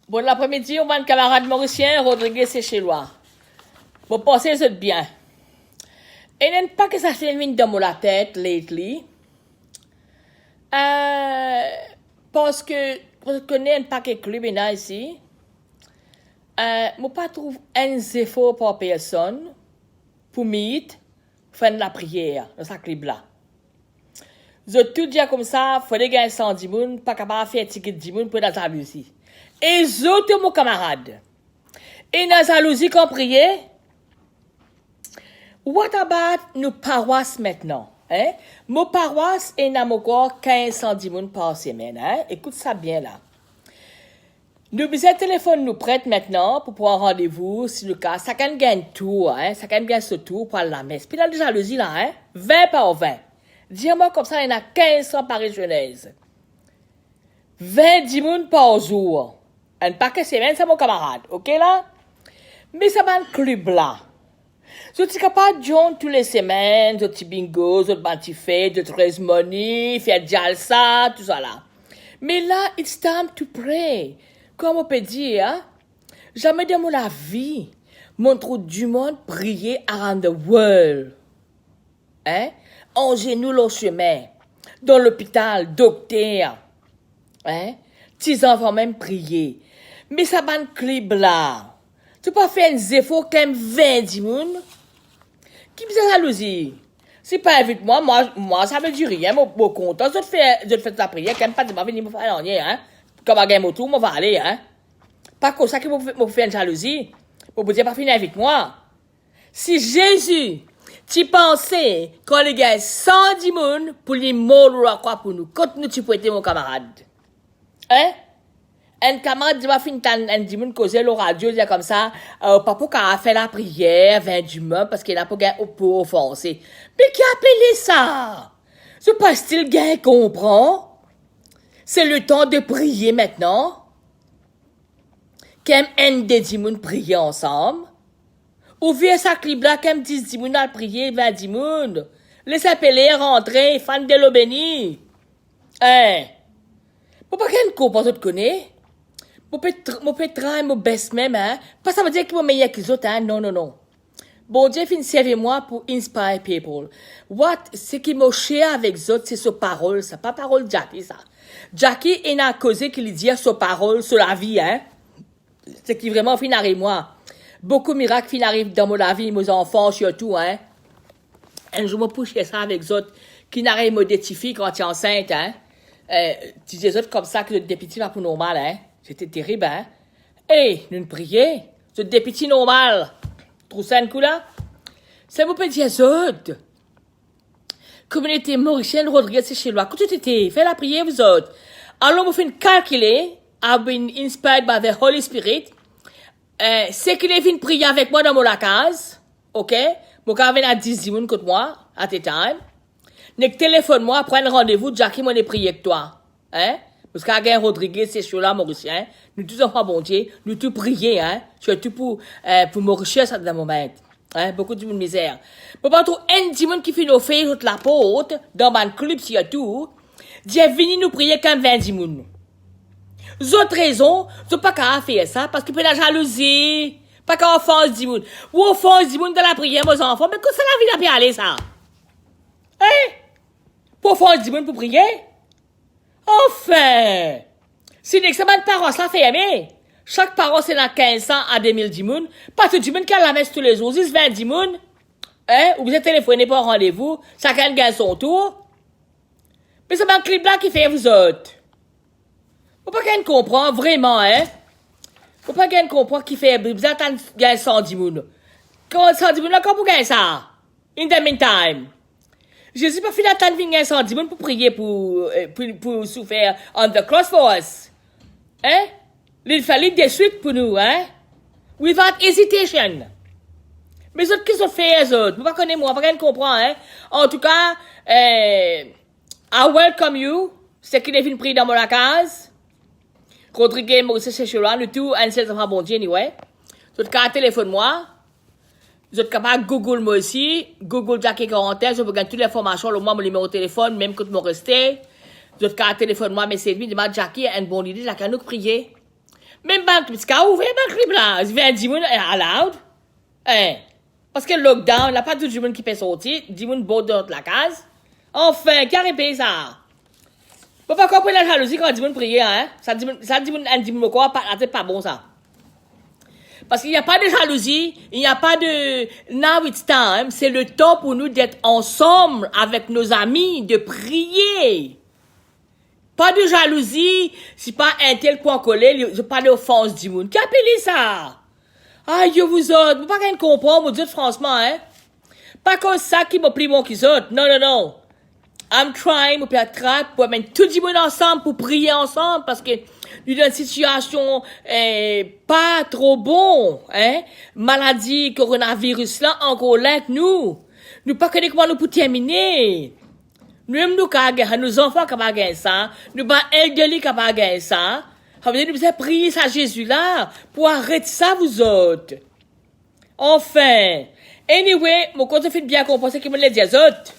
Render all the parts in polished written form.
Bon l'après-midi, on va un camarade mauricien, Rodriguez et chez lui. Vous pensez que c'est bien. Et n'est pas que ça s'est mis dans la tête, lately. Parce que, vous connaissez un paquet de clubs ici. Moi pas trouve un effort pour personne pour mettre faire la prière dans sa club là. Je tout dire comme ça, faut les gagner 110 moun, pas capable de faire ticket 10 moun pour la jalousie. Et autres mon camarade. Et dans la jalousie qu'on priait, what about nos paroisses maintenant? Hein? Mon paroisse est dans mon corps 1510 moun par semaine. Hein? Écoute ça bien là. Nous besoin téléphone nous prête maintenant pour pouvoir rendez-vous si le cas. Ça can gagne tout, hein? Ça can gagne ce tour pour aller à la messe. Puis là, la jalousie là, hein? 20 par 20. Dis-moi comme ça, il y en a 1500 par Genèse. 20 moun par jour. Un paquet semaine, c'est mon camarade. OK là? Mais ça va un club là. Je suis capable de jouer toutes les semaines, de petits bingo, de petits fêtes, de 13 money, faire jalsa, tout ça là. Mais là, it's time to pray. Comme on peut dire, hein? Jamais dans la vie, montre du monde prier around the world. Hein? En genoux le chemin, dans l'hôpital, docteur. Hein? Petits enfants même prier. Mais ça va un clip là. Tu peux pas faire un effort comme 20 moun? Qui me jalousie? Si pas invite moi, ça veut dire rien, mon content. Je te fais ta prière, quand pas de ma venir me faire rien, hein? Comme à game autour, moi va aller, hein? Pas comme ça que me faire une jalousie. Vous dire pas finir avec moi. Si Jésus, tu pensais qu'on les gagne 110 moun pour les mourir à quoi pour nous, quand nous tu peux être mon camarade. Hein? Un camarade va finir un 10 moun causer le radio, dire comme ça, papa qui a fait la prière, 20 moun, parce qu'il a pas gagné pour offenser. Mais qui a appelé ça? C'est pas style gain comprend? C'est le temps de prier maintenant. Qu'aime un des 10 moun prier ensemble. Ou viens sa clip là, qu'aime 10 moun à prier, 20 moun. Laisse appeler, rentrer, fan de l'eau bénie. Hein? Pour pas qu'un comprend, tu te connais? Mon pétrin, mon best même, hein? Pas ça veut dire qu'il est meilleur que les autres, hein? Non, non, non. Bon Dieu finit servir moi pour inspire people. What? Ce qui m'a cher avec les autres, c'est sa parole, ça. Pas parole Jackie, ça. Jackie est à causer qu'il dit sa parole sur la vie, hein? Ce qui vraiment finit arrive moi. Beaucoup de miracles finissent arrivent dans mon vie, mes enfants, surtout, hein? Un jour, je me pousse ça avec les autres qui n'arrivent pas d'étifier quand tu es enceinte, hein? Tu dis les autres comme ça que des petits pas pour normal, hein? C'était terrible, hein? Hey, nous prions. C'est des petits normal. Trouve ça un coup là? C'est mon petit autres. Communauté mauricienne, Rodriguez, c'est chez moi. Quand tu t'étais, fais la prière, vous autres. Alors, vous faites calculer. I've been inspired by the Holy Spirit. C'est qu'il est venu prier avec moi dans mon case. OK? Mon cas vient à 10 moun contre moi, at a time. Ne téléphone-moi, prends rendez-vous, Jackie, moi, ne prier avec toi. Hein? Parce qu'il y a un Rodriguez, c'est sur là, Mauricien. Nous tous enfants, bon Dieu, nous tous prier, hein? Surtout pour Mauritius à ce moment. Hein? Beaucoup de misère. Pour pas trop un petit monde qui fait nos faits toute la porte, dans mon club surtout, Dieu venu nous prier comme 20 moun. D'autres raisons, c'est pas qu'à faire ça, parce qu'il peut la jalousie, pas qu'à offense 10 moun. Ou offense 10 moun dans la prière, mes enfants, mais que ça la vie a pu aller, ça? Hein? Pour offense 10 moun pour prier? Enfin! Si l'examen de parents ça fait aimer, chaque parent c'est dans 1500 à 2010 moun, parce que 10 moun qui a la messe tous les jours, 20 moun, hein? Ou vous êtes téléphoné pour un rendez-vous, chacun gagne son tour. Mais c'est un clip là qui fait vous autres. Faut pas qu'elle comprend, vraiment, hein? Faut pas qu'elle comprend qui fait, vous attendez gagner 110 moun. Quand 110 moun là, comment vous gagnez ça? In the meantime. Jésus pas fini d'attendre gagner 110 moun pour prier pour souffrir on the cross for us. Hein? Il fallait de suite pour nous, hein? Without hesitation. Mais les autres, qu'est-ce qu'ils ont fait, les autres? Vous pas connaissez moi, pas qu'elle comprend, hein? En tout cas, I welcome you. C'est qui est venu prier dans mon case. Rodriguez, Maurice, c'est chez nous tout, un seul enfant bon Dieu, anyway. Tout cas, téléphone-moi. Vous êtes capable de Google moi aussi. Google Jackie Quarantaine, je vous gagne toutes les informations, le mon numéro de téléphone, même quand je resté. Vous êtes capable de téléphone-moi, mais c'est lui, demande Jackie, une bonne idée, Jackie, nous prier. Même pas, parce qu'a ouvert ma crib là. Je vais dire, allowed. Hein. Parce que le lockdown, il n'y a pas tout le monde qui peut sortir. Dis moun bon dans la case. Enfin, qui a répété ça? Faut pas comprendre la jalousie quand dit moun prier, hein. Ça dit moun quoi, c'est pas bon ça. Parce qu'il n'y a pas de jalousie, il n'y a pas de now it's time, c'est le temps pour nous d'être ensemble avec nos amis, de prier. Pas de jalousie, c'est pas un tel coin collé, je parle d'offense du monde. Qui appelle ça? Ah, je vous autres, vous pas qu'à comprendre, vous dites franchement, hein? Pas comme ça qui m'a pris mon qu'ils autres. Non, non, non. I'm trying, pour faire pour mettre tout le monde ensemble, pour prier ensemble, parce que nous dans une situation pas trop bon, hein? Maladie, coronavirus là, encore là que nous. Nous pas connaître comment nous pour terminer. Nous-mêmes, nos enfants qui gagner ça, nous pas elderly qui gagner ça. Ça veut dire nous avons prié ça Jésus là, pour arrêter ça vous autres. Enfin. Anyway, mon compte fait bien comprendre que me les dit aux autres.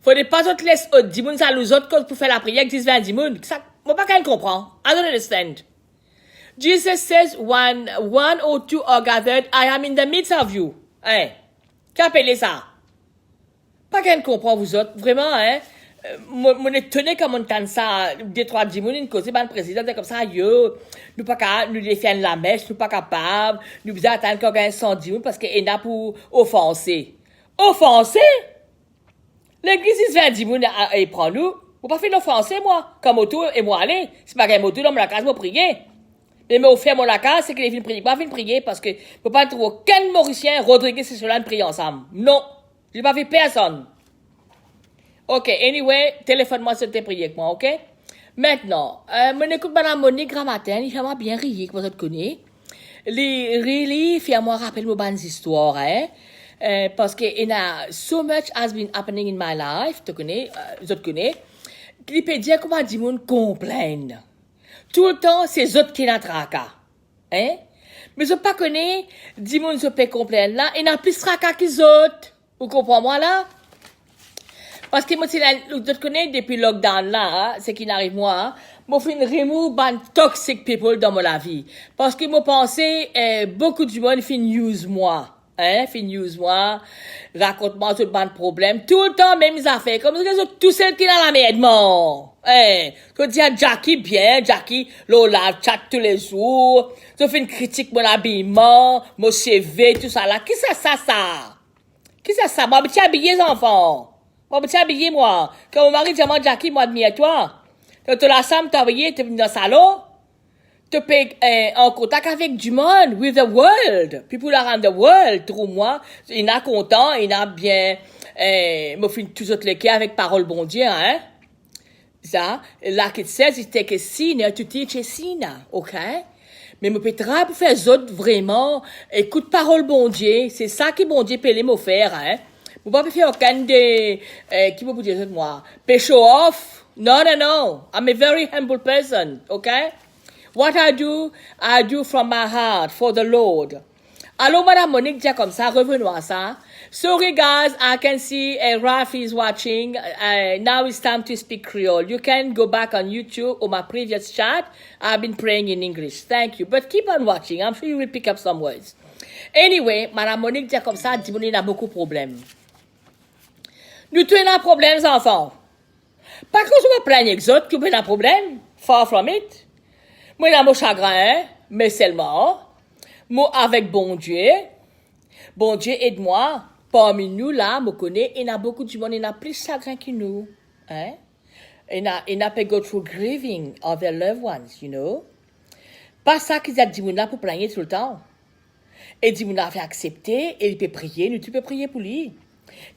Faut pas autres laisser autres, dis moun ça nous autres pour faire la prière, 10-20 moun. Ça, moi pas qu'à comprendre. I don't understand. Jesus says, one or two are gathered, I am in the midst of you. Hein? Qu'appelez ça? Pas qu'à comprendre vous autres. Vraiment, hein? Mon étonné comme on entend ça, 2-3 10 moun, une cause, le président, comme ça, yo, nous pas qu'à, nous défendre la mèche, nous pas capables, nous besoin attendre qu'on gagne 110 moun parce qu'il y en a pour offenser. Offenser? L'église, il se fait 10 moun, et prend nous. Vous pas fait l'offenser, moi. Comme auto, et moi, allez. C'est pas qu'un moto dans la case, moi, prier. Mais me offert mon la case, c'est qu'il est venu prier. Pas venu prier parce que, faut pas trouver aucun Mauricien, Rodriguez et cela, de prier ensemble. Non. J'ai pas fait personne. Ok, anyway, téléphone-moi si tu prié avec moi, ok? Maintenant, mon écoute madame Monique Gramatin, il fait moi bien rire, que vous connaissez. Les really, fait-moi rappeler mes bonnes histoires, hein? Parce que il y a so much has been happening in my life, tu connais, vous connaissez. Il peut dire comment dit moun complain. Tout le temps, c'est autres qui n'ont tracas. Hein? Mais je pas connais, dit moun se peut complaindre là, il y a plus tracas qu'ils autres. Vous comprenez moi là? Parce que moi, tu connais, depuis le lockdown là, c'est qu'il arrive moi, moi, je fais remove ban toxic people dans ma vie. Parce que moi, pensais, beaucoup du monde fait use moi. Hein, fait news moi, raconte-moi tout le problème, tout le temps, même affaires, comme ça, tout ceux qui dans la merde, mon. Hein, tu dis à Jackie bien, Jackie, Lola, chat tous les jours, tu fais une critique, mon habillement, mon CV, tout ça là, qui c'est ça? Qui c'est ça? Moi, je suis habillé, les enfants. Moi, je suis habillé, moi. Quand mon mari dit à moi, Jackie, moi, admire-toi. Quand tu la femme, t'as envoyé, t'es venu dans le salon, te paye en contact avec du monde, with the world. People around the world, through moi. Il y a content, il y a bien, moi, fin tous autres les cas avec parole bon Dieu, hein. Ça, like it says, it take a sinner to teach a sinner, ok? Mais me peut travailler pour faire autres vraiment, écoute parole bon Dieu, c'est ça qui bon Dieu peut les m'offrir, hein. Vous pouvez pas faire aucun de, qui vous dire ça de moi? Pay show off? Non, non, non. I'm a very humble person, okay? What I do from my heart for the Lord. Alors, Madame Monique dit comme ça, revenons à ça. Sorry guys, I can see Ralph is watching. Now it's time to speak Creole. You can go back on YouTube or my previous chat. I've been praying in English. Thank you. But keep on watching. I'm sure you will pick up some words. Anyway, Madame Monique dit comme ça, dit a beaucoup de problèmes. Nous tous avons problèmes, enfants. Pas que je me plaigne les autres qui ont un problème. Far from it. Moi, j'ai mon chagrin, mais seulement. Moi, avec bon Dieu. Bon Dieu, aide-moi. Parmi nous, là, je connais, il y a beaucoup de monde, il y a plus de chagrin que nous. Hein? Il y a pas go through grieving of their loved ones, you know. Pas ça qu'ils ont dit, là, pour plaigner tout le temps. Et dit, on a fait accepter, et il peut prier, nous, tu peux prier pour lui.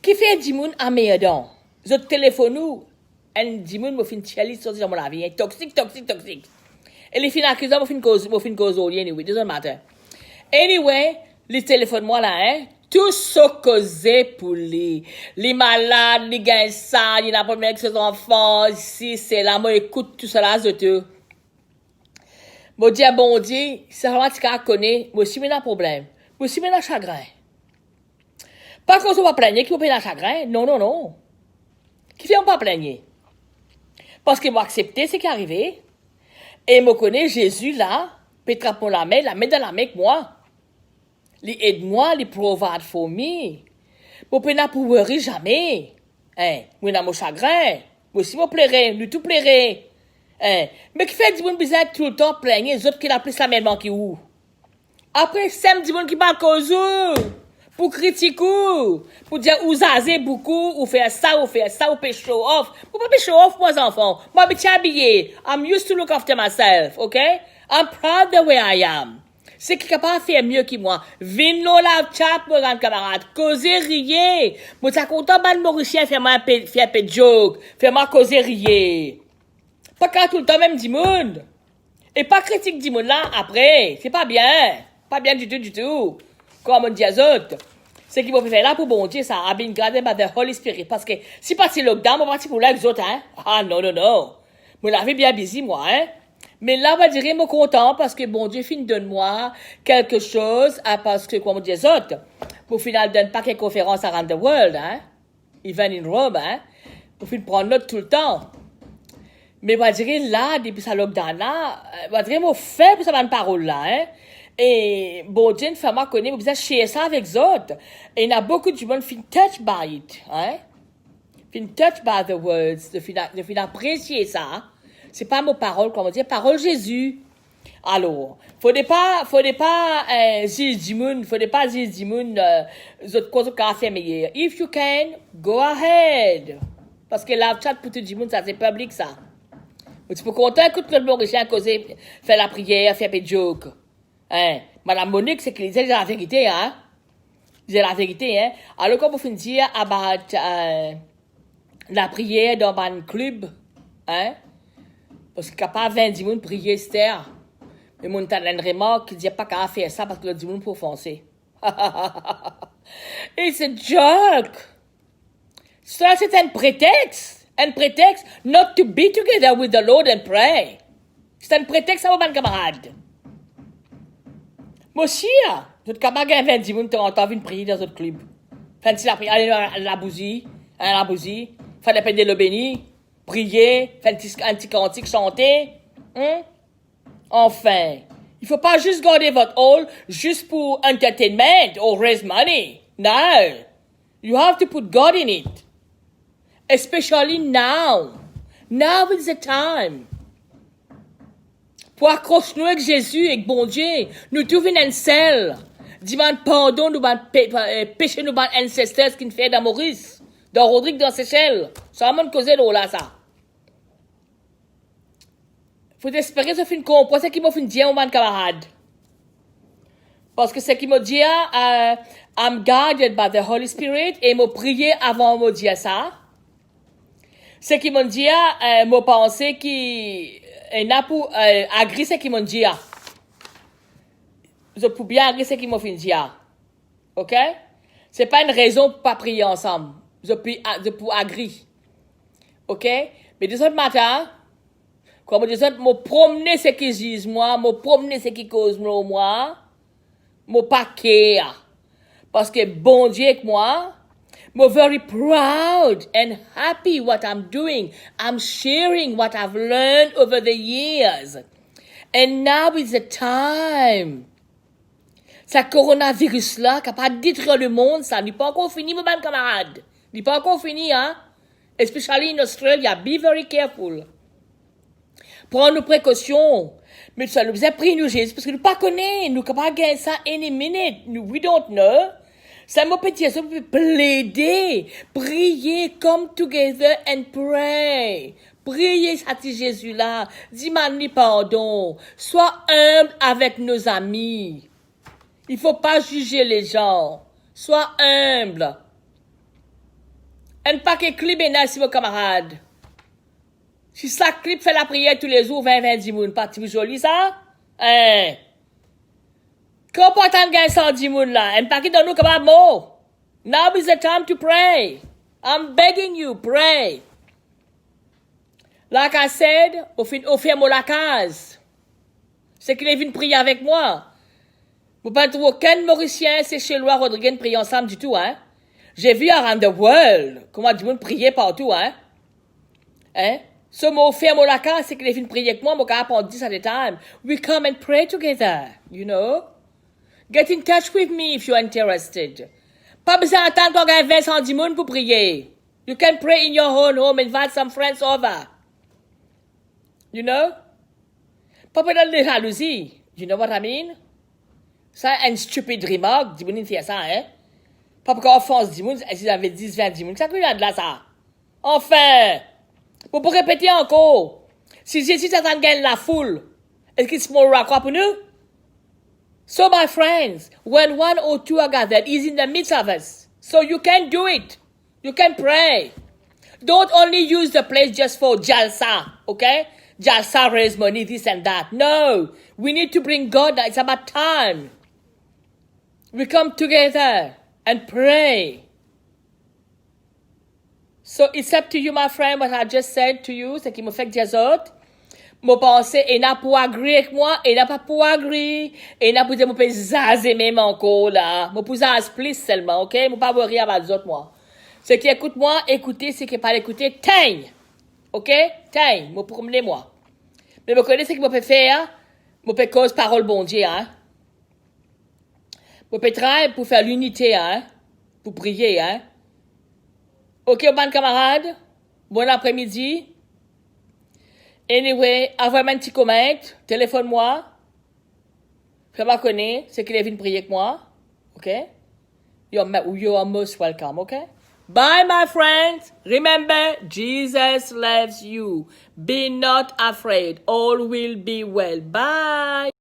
Qui fait dit, on a meilleur don. Je téléphone nous. Elle dit, on fait une chalice sur mon vie. Toxique. Et les fins accusants, on fait une cause au lien, anyway, doesn't matter. Anyway, les téléphones, moi, là, hein. Tout ce causé pour lui. Les malades, les gars, ça, il y a un problème avec ses enfants, ici, c'est là, moi, écoute tout cela, je te. Moi, dis à bon Dieu, c'est vraiment ce qu'on connaît, moi, si, mais un problème. Moi, si, mais un chagrin. Pas qu'on se va plaigner, qui va un chagrin. Non. Qui fait pas plaigner. Parce qu'ils m'ont accepté ce qui est arrivé. Et me connaît Jésus là, Petra pour la main dans la main que moi. Li aide-moi, li provide for me. Pour pas pour worry jamais. Hein, moi dans mon chagrin. Moi aussi moi plairais, nous tout plairait. Hein, mais qui fait du monde bizarre tout le temps plaigner, les autres qui la plus la même qui où. Après samedi monde qui parle cause pour critiquer, pour dire ou zazer beaucoup, ou faire ça, ou peut show off. Pour pas show off moi enfants. Moi je suis habillé. I'm used to look after myself, okay? I'm proud the way I am. C'est qui capable de faire mieux que moi. Vin la chat, mon grand camarade. Causer rier. Moi, t'as content, ban Mauricien, faire peu joke. Faire ma causer rier. Pas qu'à tout le temps même du monde. Et pas critique du monde là, après. C'est pas bien. Pas bien du tout. Comme on dit à autres. C'est qu'il faut faire là pour bon Dieu, ça. I've been guided by the Holy Spirit. Parce que si pas si lockdown, on va partir pour là avec les autres, hein. Ah, non. Moi, la vie bien busy, moi, hein. Mais là, on va dire, je suis content parce que bon Dieu finit donne-moi quelque chose, parce que, comme on dit les autres, pour final, donne pas quelques conférences around the world, hein. Even in Rome, hein. Pour finir prendre note tout le temps. Mais on va dire, là, depuis ce lockdown là, on va dire, on fait pour ça, une parole là, hein. Et bon Dieu, une femme connaît, vous avez share ça avec les autres. Et il y a beaucoup de gens qui sont touched by it, hein. Fin touched by the words, de fin apprécier ça. C'est pas mon parole, comment dire, parole Jésus. Alors, faudrait pas, dire du monde, autres causes qu'on fait meilleur. If you can, go ahead. Parce que la chat pour tout le monde, ça c'est public, ça. Mais tu peux compter, écoute le Mauricien causer, faire la prière, faire des jokes. Hein? Madame Monique, c'est qu'il disait la vérité, hein? Il disait la vérité, hein? Alors, comme vous finissez dire, about, la prière dans un club, hein? Parce qu'il n'y a pas 20 personnes prier, Esther. Mais mon talent remarque qu'il ne dit pas qu'à faire ça parce que le dimanche pour foncer. It's a joke. Ça, c'est un prétexte. Un prétexte not to be together with the Lord and pray. C'est un prétexte à mon camarade. Moi aussi, je ne peux pas gagner 20 personnes qui ont envie de prier dans un club. Fait la prière, aller à la bougie, faire la peine de le béni. Prier, faire un petit cantique, chanter. Hein? Enfin, il faut pas juste garder votre hall juste pour entertainment or raise money. No. You have to put God in it. Especially now. Now is the time. Pour accrocher nous avec Jésus, avec bon Dieu. Nous trouvons un seul. Demande pardon, nous péché, nous ancestors qui nous fait dans Maurice. Dans Rodrigue, dans Seychelles. Ça va me causer là, ça. Faut espérer que ça finisse comprendre ce qu'il m'a fait dire, mon camarade. Parce que ce qu'il m'a dit, I'm guided by the Holy Spirit, et m'a prié avant de me dire ça. Ce qu'il m'a dit, m'a pensé qu'il n'a pour agréer ce qu'il m'a dit. Je peux bien agréer ce qu'il m'a fait dire. Ok? C'est pas une raison pour pas prier ensemble. Je peux agréer. Ok? Mais des autres matins, comme des autres, me promener ce qui disent moi, me promener ce qui cause moi, me paquet. Parce que bon Dieu avec moi, me very proud and happy what I'm doing. I'm sharing what I've learned over the years. And now is the time. Ce coronavirus-là, qui a pas détruit le monde, ça n'est pas encore fini, mes bonnes camarades. Il n'est pas encore fini, hein? Especially in Australia, be very careful. Prends nos précautions. Mais ça nous a pris, nous, Jésus, parce que nous ne connaissons pas, nous ne pouvons pas gagner ça any minute. We don't know. Ça m'a petit, ça peut plaider, prier, come together and pray. Priez à Jésus-là, dis-moi pardon. Sois humble avec nos amis. Il faut pas juger les gens. Sois humble. Un paquet clip est nice, vos camarades. Si ça clip fait la prière tous les jours, 20 moun, pas plus joli ça? Hein? Quand pas tant de gars 110 moun là, un paquet dans nous comme un mot. Now is the time to pray. I'm begging you, pray. Like I said, au fait mon la case. C'est qu'il est venu prier avec moi. Vous ne trouvez aucun Mauricien, c'est chez Loire Rodriguez prier ensemble du tout, hein? J'ai vu around the world comment du monde prier partout, hein? Hein? So, mon frère, mon lacan, c'est qu'il est venu prier avec moi, mon gars, pendant 10 at a time. We come and pray together, you know? Get in touch with me if you're interested. Pas besoin d'attendre qu'on gagne 20 centimes pour prier. You can pray in your own home, invite some friends over. You know? Pas besoin de jalousie. You know what I mean? Ça, une stupide remarque, dis-moi, fait ça, hein? Pas pour qu'on offense, dis-moi, si j'avais 10, 20, dis-moi, ça, qu'il y a de là, ça? Enfin! Pour répéter encore, si Jésus t'attend gagner la foule, est-ce qu'il se mourra quoi pour nous? So, my friends, when one or two are gathered, He's in the midst of us. So you can do it. You can pray. Don't only use the place just for jalsa, okay? Jalsa, raise money, this and that. No, we need to bring God. It's about time. We come together and pray. So it's up to you, my friend, what I just said to you, c'est qui me fait des autres. Mon pensée, et n'a pas agree avec moi, et n'a pas pour agree, et n'a pas dire, mon peut zazer même encore, là. Mon peut zazer plus seulement, ok? Mon pas worry about les autres, moi. Ce qui écoute moi, écoutez, ce qui pas écouter, teigne. Ok? Teigne, mon promener, moi. Mais vous connaissez ce que je peux faire? Je peux cause parole bon Dieu, hein? Je peux travailler pour faire l'unité, hein? Pour prier, hein? Ok, bon camarade, bon après-midi. Anyway, envoie-moi un petit comment, téléphone-moi. Fais-moi connaître, c'est qu'il est venu prier avec moi. Ok? You are most welcome, ok? Bye, my friends. Remember, Jesus loves you. Be not afraid. All will be well. Bye.